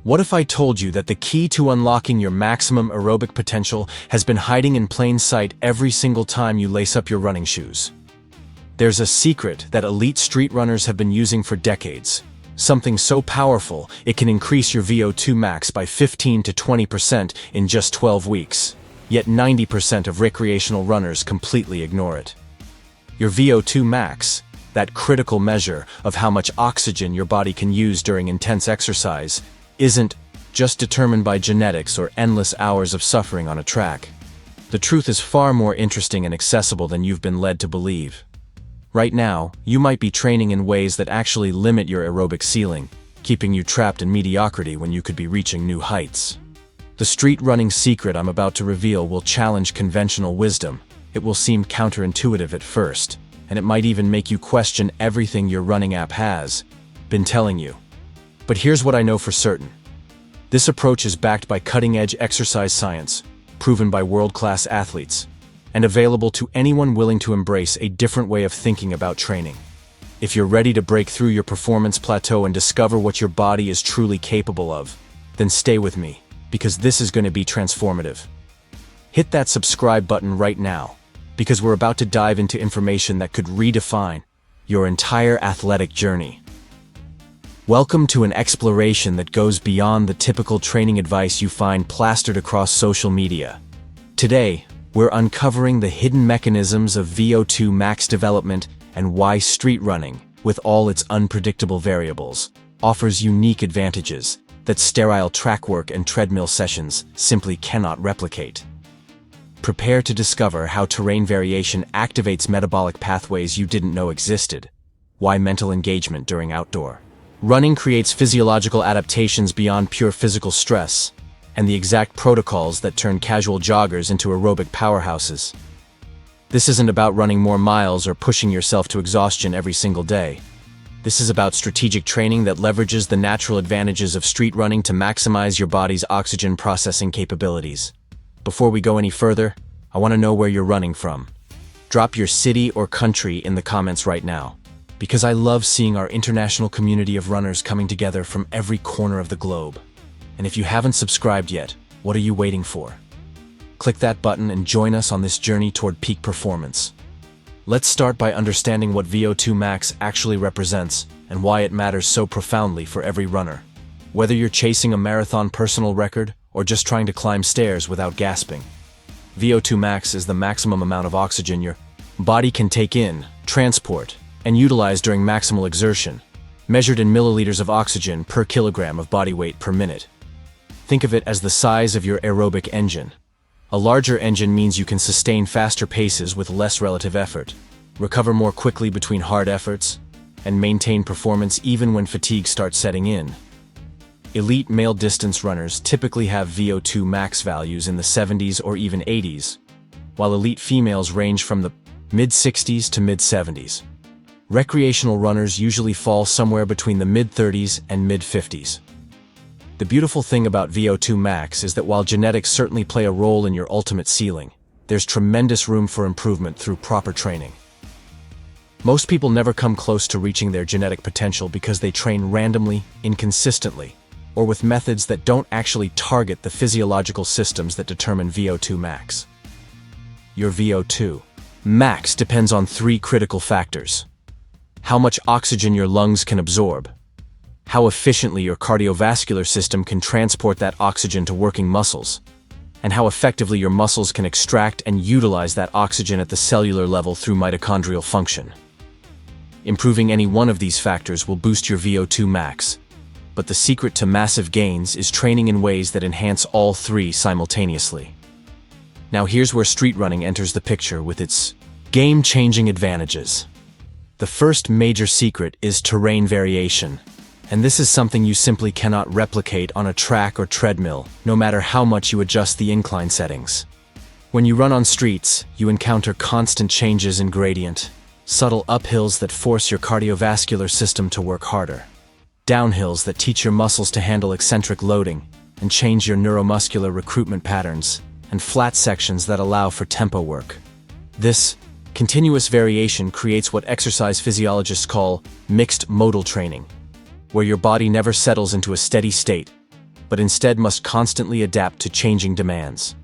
What if I told you that the key to unlocking your maximum aerobic potential has been hiding in plain sight every single time you lace up your running shoes? There's a secret that elite street runners have been using for decades. Something so powerful, it can increase your VO2 max by 15 to 20% in just 12 weeks. Yet 90% of recreational runners completely ignore it. Your VO2 max, that critical measure of how much oxygen your body can use during intense exercise, isn't just determined by genetics or endless hours of suffering on a track. The truth is far more interesting and accessible than you've been led to believe. Right now, you might be training in ways that actually limit your aerobic ceiling, keeping you trapped in mediocrity when you could be reaching new heights. The street running secret I'm about to reveal will challenge conventional wisdom. It will seem counterintuitive at first, and it might even make you question everything your running app has been telling you. But here's what I know for certain. This approach is backed by cutting-edge exercise science, proven by world-class athletes, and available to anyone willing to embrace a different way of thinking about training. If you're ready to break through your performance plateau and discover what your body is truly capable of, then stay with me, because this is going to be transformative. Hit that subscribe button right now, because we're about to dive into information that could redefine your entire athletic journey. Welcome to an exploration that goes beyond the typical training advice you find plastered across social media. Today, we're uncovering the hidden mechanisms of VO2 max development and why street running, with all its unpredictable variables, offers unique advantages that sterile track work and treadmill sessions simply cannot replicate. Prepare to discover how terrain variation activates metabolic pathways you didn't know existed, why mental engagement during outdoor running creates physiological adaptations beyond pure physical stress, and the exact protocols that turn casual joggers into aerobic powerhouses. This isn't about running more miles or pushing yourself to exhaustion every single day. This is about strategic training that leverages the natural advantages of street running to maximize your body's oxygen processing capabilities. Before we go any further, I want to know where you're running from. Drop your city or country in the comments right now, because I love seeing our international community of runners coming together from every corner of the globe. And if you haven't subscribed yet, what are you waiting for? Click that button and join us on this journey toward peak performance. Let's start by understanding what VO2 Max actually represents and why it matters so profoundly for every runner. Whether you're chasing a marathon personal record or just trying to climb stairs without gasping, VO2 Max is the maximum amount of oxygen your body can take in, transport, and utilize during maximal exertion, measured in milliliters of oxygen per kilogram of body weight per minute. Think of it as the size of your aerobic engine. A larger engine means you can sustain faster paces with less relative effort, recover more quickly between hard efforts, and maintain performance even when fatigue starts setting in. Elite male distance runners typically have VO2 max values in the 70s or even 80s, while elite females range from the mid-60s to mid-70s. Recreational runners usually fall somewhere between the mid-30s and mid-50s. The beautiful thing about VO2 Max is that while genetics certainly play a role in your ultimate ceiling, there's tremendous room for improvement through proper training. Most people never come close to reaching their genetic potential because they train randomly, inconsistently, or with methods that don't actually target the physiological systems that determine VO2 Max. Your VO2 Max depends on three critical factors: how much oxygen your lungs can absorb, how efficiently your cardiovascular system can transport that oxygen to working muscles, and how effectively your muscles can extract and utilize that oxygen at the cellular level through mitochondrial function. Improving any one of these factors will boost your VO2 max, but the secret to massive gains is training in ways that enhance all three simultaneously. Now here's where street running enters the picture with its game-changing advantages. The first major secret is terrain variation, and this is something you simply cannot replicate on a track or treadmill, no matter how much you adjust the incline settings. When you run on streets, you encounter constant changes in gradient, subtle uphills that force your cardiovascular system to work harder, downhills that teach your muscles to handle eccentric loading and change your neuromuscular recruitment patterns, and flat sections that allow for tempo work. This continuous variation creates what exercise physiologists call mixed modal training, where your body never settles into a steady state, but instead must constantly adapt to changing demands.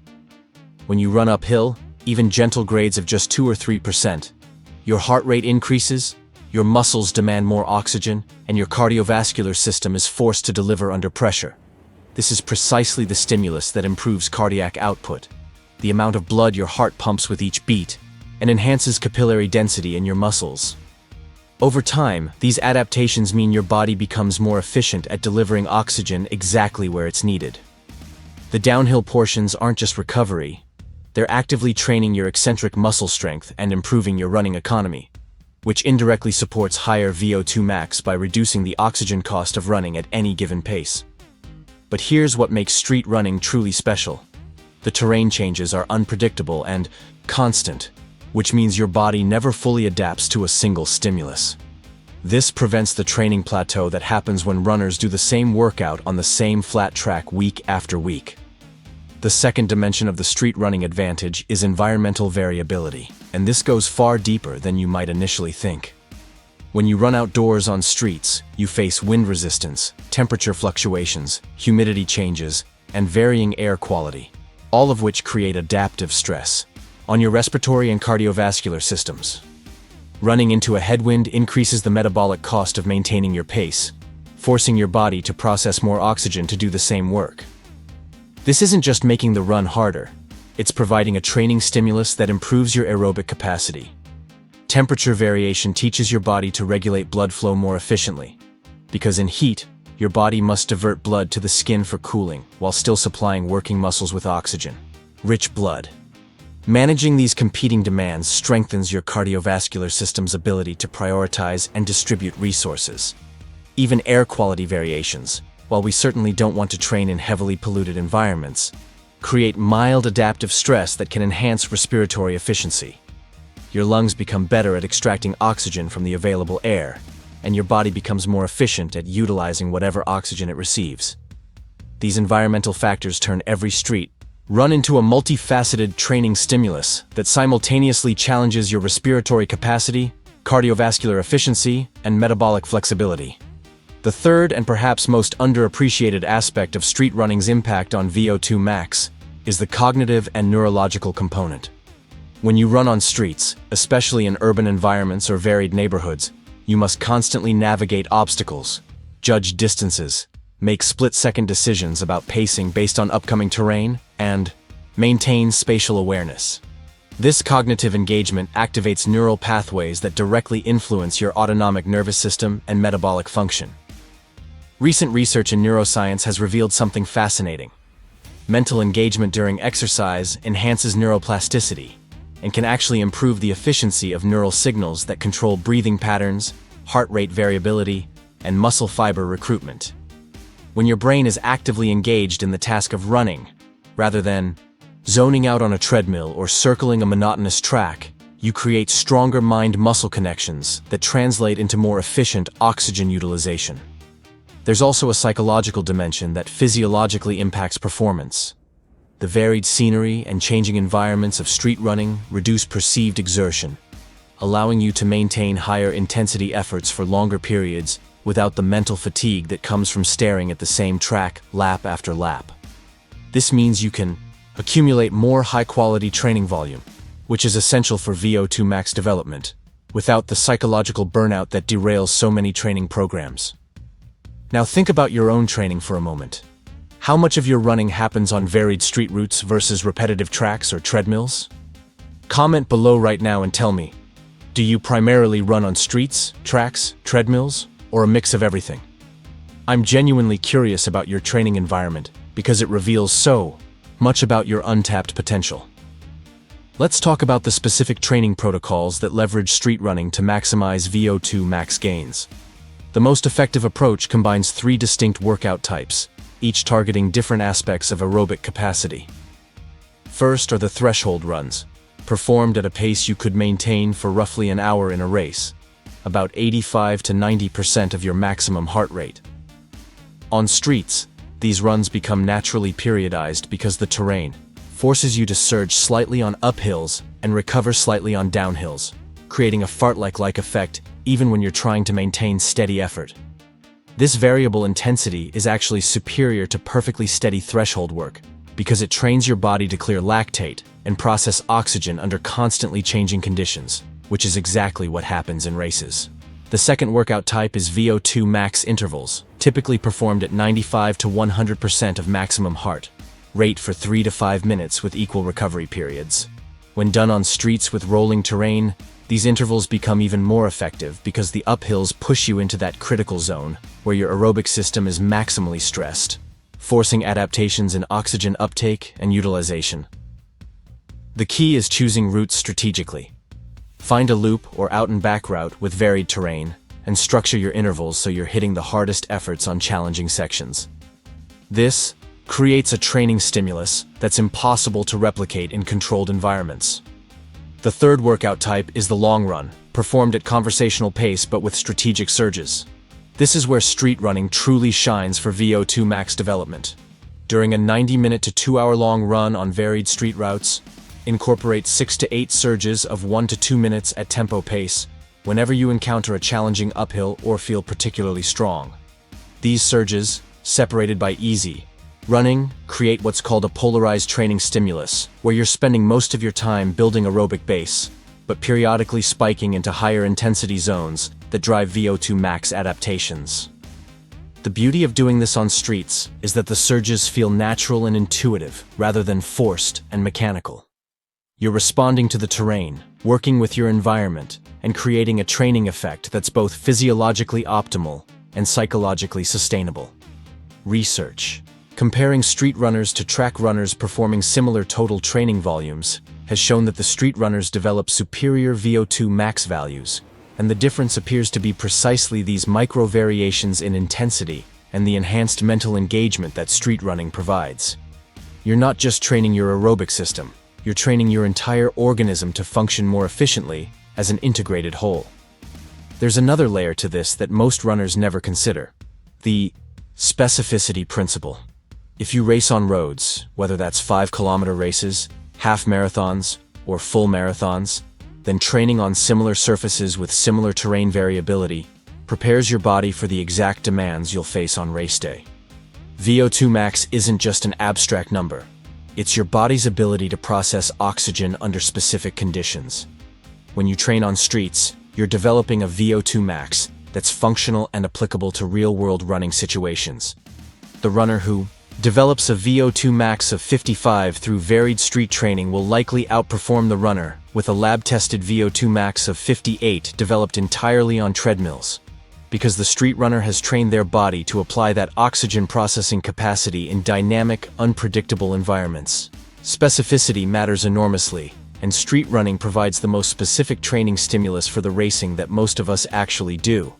When you run uphill, even gentle grades of just 2 or 3%, your heart rate increases, your muscles demand more oxygen, and your cardiovascular system is forced to deliver under pressure. This is precisely the stimulus that improves cardiac output, the amount of blood your heart pumps with each beat, and enhances capillary density in your muscles. Over time, these adaptations mean your body becomes more efficient at delivering oxygen exactly where it's needed. The downhill portions aren't just recovery, they're actively training your eccentric muscle strength and improving your running economy, which indirectly supports higher VO2 max by reducing the oxygen cost of running at any given pace. But here's what makes street running truly special. The terrain changes are unpredictable and constant, which means your body never fully adapts to a single stimulus. This prevents the training plateau that happens when runners do the same workout on the same flat track week after week. The second dimension of the street running advantage is environmental variability, and this goes far deeper than you might initially think. When you run outdoors on streets, you face wind resistance, temperature fluctuations, humidity changes, and varying air quality, all of which create adaptive stress on your respiratory and cardiovascular systems. Running into a headwind increases the metabolic cost of maintaining your pace, forcing your body to process more oxygen to do the same work. This isn't just making the run harder, it's providing a training stimulus that improves your aerobic capacity. Temperature variation teaches your body to regulate blood flow more efficiently, because in heat, your body must divert blood to the skin for cooling while still supplying working muscles with oxygen. Rich blood. Managing these competing demands strengthens your cardiovascular system's ability to prioritize and distribute resources. Even air quality variations, while we certainly don't want to train in heavily polluted environments, create mild adaptive stress that can enhance respiratory efficiency. Your lungs become better at extracting oxygen from the available air, and your body becomes more efficient at utilizing whatever oxygen it receives. These environmental factors turn every street run into a multifaceted training stimulus that simultaneously challenges your respiratory capacity, cardiovascular efficiency, and metabolic flexibility. The third and perhaps most underappreciated aspect of street running's impact on VO2 max is the cognitive and neurological component. When you run on streets, especially in urban environments or varied neighborhoods, you must constantly navigate obstacles, judge distances, make split-second decisions about pacing based on upcoming terrain, and maintain spatial awareness. This cognitive engagement activates neural pathways that directly influence your autonomic nervous system and metabolic function. Recent research in neuroscience has revealed something fascinating. Mental engagement during exercise enhances neuroplasticity and can actually improve the efficiency of neural signals that control breathing patterns, heart rate variability, and muscle fiber recruitment. When your brain is actively engaged in the task of running, rather than zoning out on a treadmill or circling a monotonous track, you create stronger mind-muscle connections that translate into more efficient oxygen utilization. There's also a psychological dimension that physiologically impacts performance. The varied scenery and changing environments of street running reduce perceived exertion, allowing you to maintain higher intensity efforts for longer periods without the mental fatigue that comes from staring at the same track lap after lap. This means you can accumulate more high-quality training volume, which is essential for VO2 max development, without the psychological burnout that derails so many training programs. Now think about your own training for a moment. How much of your running happens on varied street routes versus repetitive tracks or treadmills? Comment below right now and tell me, do you primarily run on streets, tracks, treadmills, or a mix of everything? I'm genuinely curious about your training environment because it reveals so much about your untapped potential. Let's talk about the specific training protocols that leverage street running to maximize VO2 max gains. The most effective approach combines 3 distinct workout types, each targeting different aspects of aerobic capacity. First are the threshold runs, performed at a pace you could maintain for roughly an hour in a race, about 85 to 90% of your maximum heart rate. On streets, these runs become naturally periodized because the terrain forces you to surge slightly on uphills and recover slightly on downhills, creating a fartlek-like effect even when you're trying to maintain steady effort. This variable intensity is actually superior to perfectly steady threshold work because it trains your body to clear lactate and process oxygen under constantly changing conditions, which is exactly what happens in races. The second workout type is VO2 Max intervals, typically performed at 95 to 100% of maximum heart rate for 3 to 5 minutes with equal recovery periods. When done on streets with rolling terrain, these intervals become even more effective because the uphills push you into that critical zone where your aerobic system is maximally stressed, forcing adaptations in oxygen uptake and utilization. The key is choosing routes strategically. Find a loop or out-and-back route with varied terrain and structure your intervals so you're hitting the hardest efforts on challenging sections. This creates a training stimulus that's impossible to replicate in controlled environments. The third workout type is the long run, performed at conversational pace but with strategic surges. This is where street running truly shines for VO2 Max development. During a 90-minute to 2-hour-long run on varied street routes, incorporate 6 to 8 surges of 1 to 2 minutes at tempo pace whenever you encounter a challenging uphill or feel particularly strong. These surges, separated by easy running, create what's called a polarized training stimulus, where you're spending most of your time building aerobic base, but periodically spiking into higher intensity zones that drive VO2 Max adaptations. The beauty of doing this on streets is that the surges feel natural and intuitive rather than forced and mechanical. You're responding to the terrain, working with your environment, and creating a training effect that's both physiologically optimal and psychologically sustainable. Research comparing street runners to track runners performing similar total training volumes has shown that the street runners develop superior VO2 max values, and the difference appears to be precisely these micro variations in intensity and the enhanced mental engagement that street running provides. You're not just training your aerobic system, you're training your entire organism to function more efficiently as an integrated whole. There's another layer to this that most runners never consider: the specificity principle. If you race on roads, whether that's 5-kilometer races, half marathons, or full marathons, then training on similar surfaces with similar terrain variability prepares your body for the exact demands you'll face on race day. VO2 Max isn't just an abstract number. It's your body's ability to process oxygen under specific conditions. When you train on streets, you're developing a VO2 Max that's functional and applicable to real-world running situations. The runner who develops a VO2 Max of 55 through varied street training will likely outperform the runner with a lab-tested VO2 Max of 58 developed entirely on treadmills, because the street runner has trained their body to apply that oxygen processing capacity in dynamic, unpredictable environments. Specificity matters enormously, and street running provides the most specific training stimulus for the racing that most of us actually do.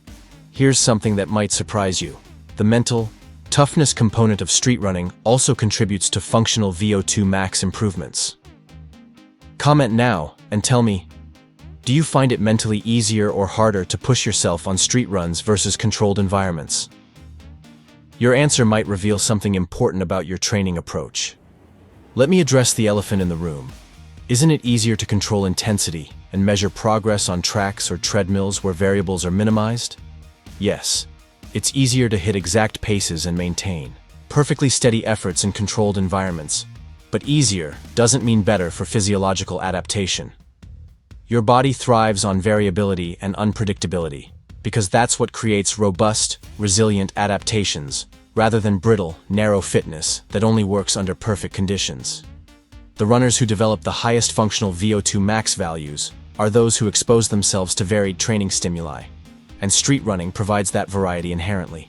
Here's something that might surprise you: the mental toughness component of street running also contributes to functional VO2 Max improvements. Comment now and tell me, do you find it mentally easier or harder to push yourself on street runs versus controlled environments? Your answer might reveal something important about your training approach. Let me address the elephant in the room. Isn't it easier to control intensity and measure progress on tracks or treadmills where variables are minimized? Yes. It's easier to hit exact paces and maintain perfectly steady efforts in controlled environments, but easier doesn't mean better for physiological adaptation. Your body thrives on variability and unpredictability because that's what creates robust, resilient adaptations rather than brittle, narrow fitness that only works under perfect conditions. The runners who develop the highest functional VO2 max values are those who expose themselves to varied training stimuli, and street running provides that variety inherently.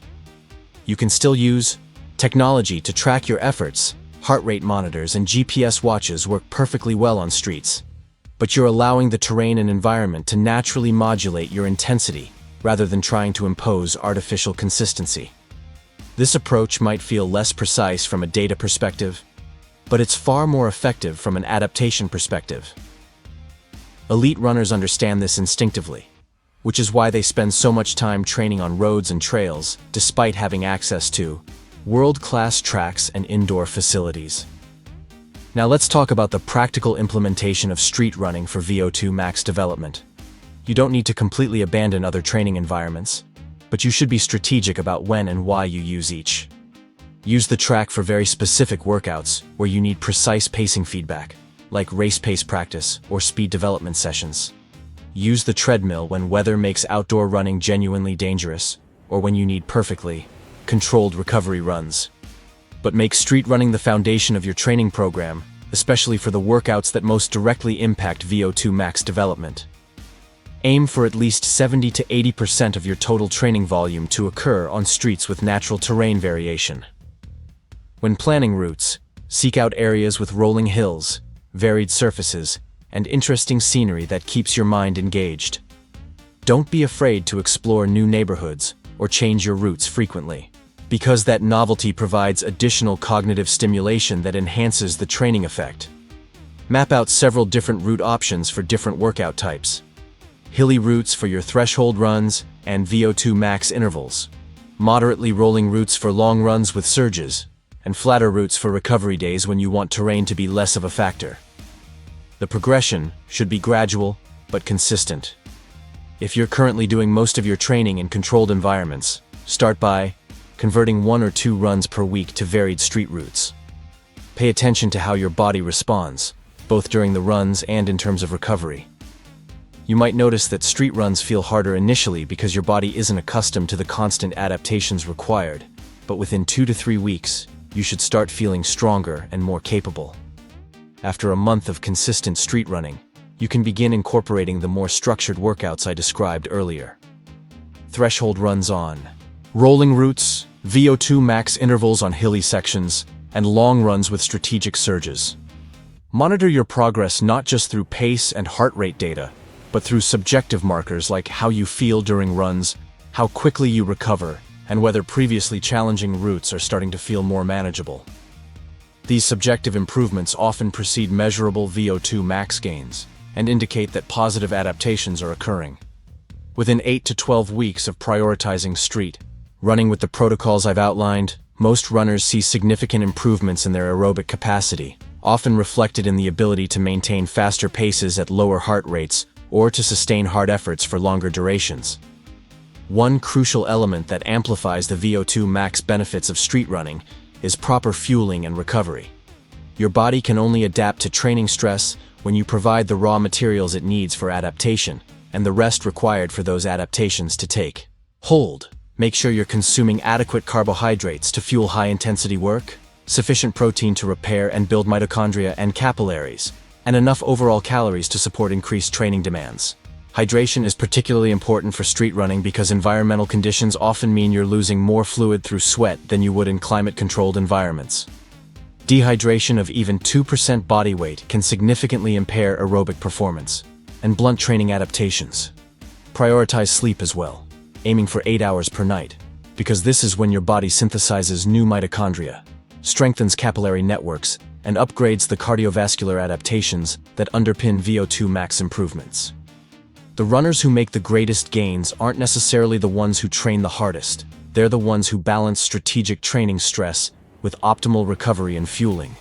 You can still use technology to track your efforts. Heart rate monitors and GPS watches work perfectly well on streets, but you're allowing the terrain and environment to naturally modulate your intensity rather than trying to impose artificial consistency. This approach might feel less precise from a data perspective, but it's far more effective from an adaptation perspective. Elite runners understand this instinctively, which is why they spend so much time training on roads and trails despite having access to world-class tracks and indoor facilities. Now let's talk about the practical implementation of street running for VO2 Max development. You don't need to completely abandon other training environments, but you should be strategic about when and why you use each. Use the track for very specific workouts where you need precise pacing feedback, like race pace practice or speed development sessions. Use the treadmill when weather makes outdoor running genuinely dangerous, or when you need perfectly controlled recovery runs. But make street running the foundation of your training program, especially for the workouts that most directly impact VO2 max development. Aim for at least 70 to 80% of your total training volume to occur on streets with natural terrain variation. When planning routes, seek out areas with rolling hills, varied surfaces, and interesting scenery that keeps your mind engaged. Don't be afraid to explore new neighborhoods or change your routes frequently, because that novelty provides additional cognitive stimulation that enhances the training effect. Map out several different route options for different workout types. Hilly routes for your threshold runs and VO2 max intervals. Moderately rolling routes for long runs with surges, and flatter routes for recovery days when you want terrain to be less of a factor. The progression should be gradual but consistent. If you're currently doing most of your training in controlled environments, start by converting 1 or 2 runs per week to varied street routes. Pay attention to how your body responds, both during the runs and in terms of recovery. You might notice that street runs feel harder initially because your body isn't accustomed to the constant adaptations required, but within 2 to 3 weeks, you should start feeling stronger and more capable. After a month of consistent street running, you can begin incorporating the more structured workouts I described earlier. Threshold runs on rolling routes, VO2 max intervals on hilly sections, and long runs with strategic surges. Monitor your progress not just through pace and heart rate data, but through subjective markers like how you feel during runs, how quickly you recover, and whether previously challenging routes are starting to feel more manageable. These subjective improvements often precede measurable VO2 max gains and indicate that positive adaptations are occurring. Within 8 to 12 weeks of prioritizing street running with the protocols I've outlined, most runners see significant improvements in their aerobic capacity, often reflected in the ability to maintain faster paces at lower heart rates or to sustain hard efforts for longer durations. One crucial element that amplifies the VO2 max benefits of street running is proper fueling and recovery. Your body can only adapt to training stress when you provide the raw materials it needs for adaptation and the rest required for those adaptations to take hold. Make sure you're consuming adequate carbohydrates to fuel high-intensity work, sufficient protein to repair and build mitochondria and capillaries, and enough overall calories to support increased training demands. Hydration is particularly important for street running because environmental conditions often mean you're losing more fluid through sweat than you would in climate-controlled environments. Dehydration of even 2% body weight can significantly impair aerobic performance and blunt training adaptations. Prioritize sleep as well, aiming for 8 hours per night, because this is when your body synthesizes new mitochondria, strengthens capillary networks, and upgrades the cardiovascular adaptations that underpin VO2 max improvements. The runners who make the greatest gains aren't necessarily the ones who train the hardest. They're the ones who balance strategic training stress with optimal recovery and fueling.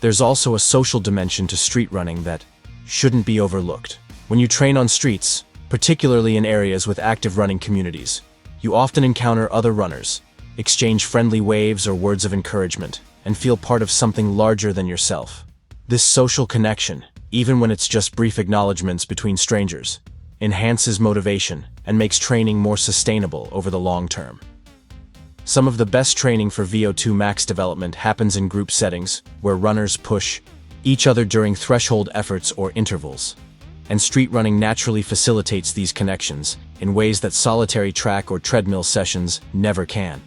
There's also a social dimension to street running that shouldn't be overlooked. When you train on streets, particularly in areas with active running communities, you often encounter other runners, exchange friendly waves or words of encouragement, and feel part of something larger than yourself. This social connection, even when it's just brief acknowledgments between strangers, enhances motivation and makes training more sustainable over the long term. Some of the best training for VO2 max development happens in group settings where runners push each other during threshold efforts or intervals. And street running naturally facilitates these connections in ways that solitary track or treadmill sessions never can.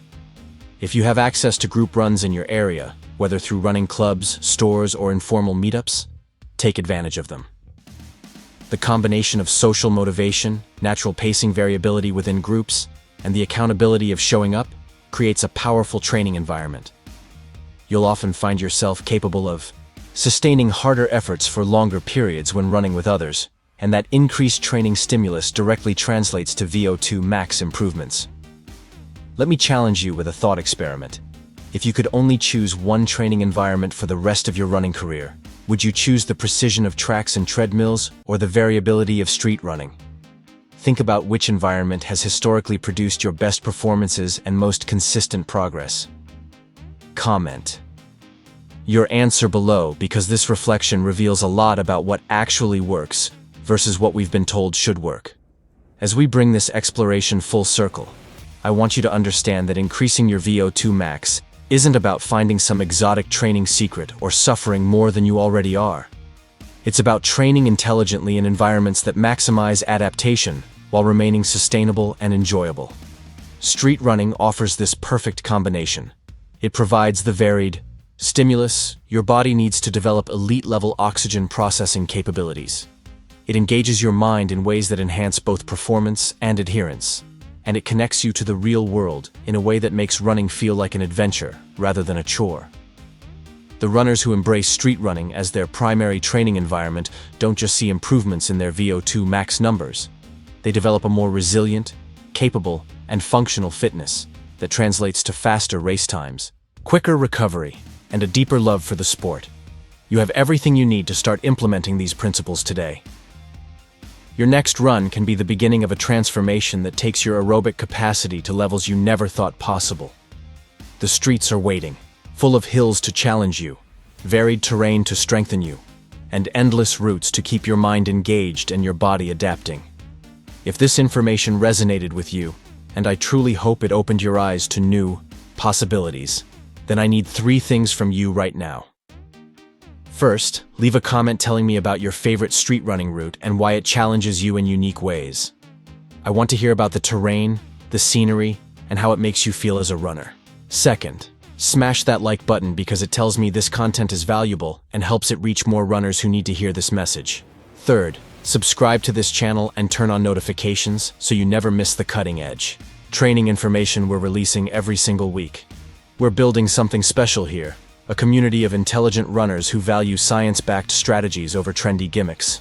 If you have access to group runs in your area, whether through running clubs, stores, or informal meetups, take advantage of them. The combination of social motivation, natural pacing variability within groups, and the accountability of showing up creates a powerful training environment. You'll often find yourself capable of sustaining harder efforts for longer periods when running with others, and that increased training stimulus directly translates to VO2 max improvements. Let me challenge you with a thought experiment. If you could only choose one training environment for the rest of your running career, would you choose the precision of tracks and treadmills or the variability of street running? think about which environment has historically produced your best performances and most consistent progress. Comment your answer below, because this reflection reveals a lot about what actually works versus what we've been told should work. As we bring this exploration full circle, I want you to understand that increasing your VO2 max isn't about finding some exotic training secret or suffering more than you already are. It's about training intelligently in environments that maximize adaptation while remaining sustainable and enjoyable. Street running offers this perfect combination. It provides the varied stimulus your body needs to develop elite-level oxygen processing capabilities. It engages your mind in ways that enhance both performance and adherence, and it connects you to the real world in a way that makes running feel like an adventure rather than a chore. The runners who embrace street running as their primary training environment don't just see improvements in their VO2 max numbers. They develop a more resilient, capable, and functional fitness that translates to faster race times, quicker recovery, and a deeper love for the sport. You have everything you need to start implementing these principles today. Your next run can be the beginning of a transformation that takes your aerobic capacity to levels you never thought possible. The streets are waiting, full of hills to challenge you, varied terrain to strengthen you, and endless routes to keep your mind engaged and your body adapting. If this information resonated with you, and I truly hope it opened your eyes to new possibilities, then I need 3 things from you right now. First, leave a comment telling me about your favorite street running route and why it challenges you in unique ways. I want to hear about the terrain, the scenery, and how it makes you feel as a runner. Second, smash that like button because it tells me this content is valuable and helps it reach more runners who need to hear this message. Third, subscribe to this channel and turn on notifications so you never miss the cutting edge training information we're releasing every single week. We're building something special here, a community of intelligent runners who value science-backed strategies over trendy gimmicks.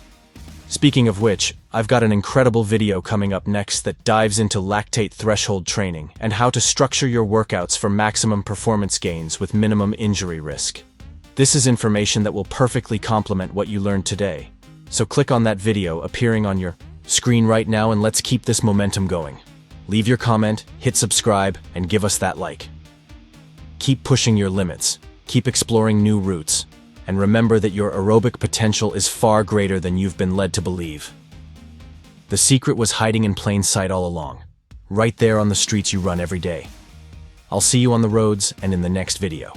Speaking of which, I've got an incredible video coming up next that dives into lactate threshold training and how to structure your workouts for maximum performance gains with minimum injury risk. This is information that will perfectly complement what you learned today. So click on that video appearing on your screen right now and let's keep this momentum going. Leave your comment, hit subscribe, and give us that like. Keep pushing your limits, keep exploring new routes, and remember that your aerobic potential is far greater than you've been led to believe. The secret was hiding in plain sight all along, right there on the streets you run every day. I'll see you on the roads and in the next video.